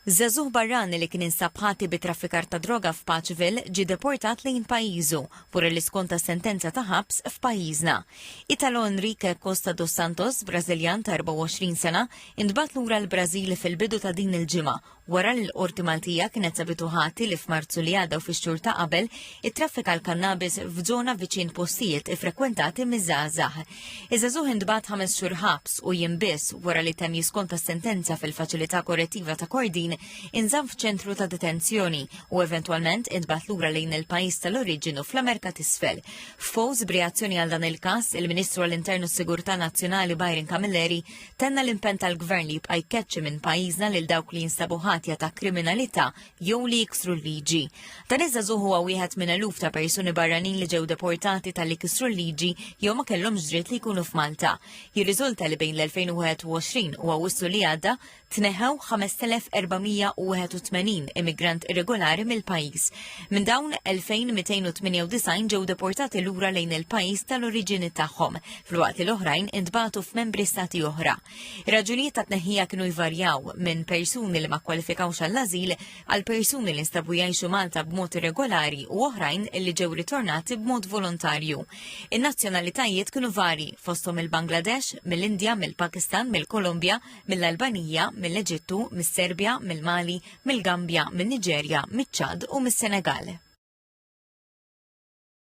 Żagħżugħ barrani li kien insab ħati bit-traffikar ta' droga f'Patchville ġie deportat lejn pajjiżu wara li skonta sentenza ta' ħabs f'pajjiżna. Italo Enrique Costa dos Santos, Brażiljan ta' 24 sena, intbagħat lura l-Brażil fil-bidu ta' din il-ġimgħa wara li l-qorti Maltija kienet sabitu ħati li f'Marzu li għadda u fix-xhur ta' qabel ittraffika l-kannabis f'żona viċin postijiet ifrekwentati miż-żgħażagħ. Iż-żagħżugħ intbagħat 5 xhur ħabs u jiem biss wara li temm jiskonta sentenza fil-faċilità korrettiva ta' Kordin inżamm f'ċentru ta' detenzjoni u eventwalment intbagħat lura lejn il-pajjiż tal-oriġinu fl-Amerika t'isfel. F'fowż b'reazzjoni għal dan il-każ, il-Ministru għall-Internu s-Sigurtà Nazzjonali Byron Camilleri tenna l-impenn tal-Gvern li jibqa' jkeċċi minn pajjiżna lil dawk li jinstabu ħatja ta' kriminalità jew li jiksru l-liġi. Dan iż-żagħżugħ huwa wieħed minn eluf ta' persuni barranin li ġew deportati tal-li kisru l-liġi jew ma kellhomx dritt li jkunu f'Malta. Jirriżulta li bejn l-2021 u Awwissu li għadda tneħħew 5481 immigrant irregolari mill-pajjiż. Minn dawn 2298 ġew deportati lura lejn il-pajjiż tal-oriġini tagħhom, filwaqt li l-oħrajn intbagħtu f'membri stati oħra. Ir-raġunijiet ta' tneħħija kienu jvarjaw minn persuni li ma kwalifikawx għall-ażil għal persuni li nstabu jgħixu Malta b'mod irregolari u oħrajn li ġew ritornati b'mod volontarju. In-nazzjonalitajiet kienu vari fosthom il-Bangladesh, mill-Indja, mill-Pakistan, mill-Kolombja, mill-Albanija, mill-Eġittu, mis-Serbja, mill-Mali, mill-Gambja, mill-Niġerja, miċ-Ċad u mis-Senegal.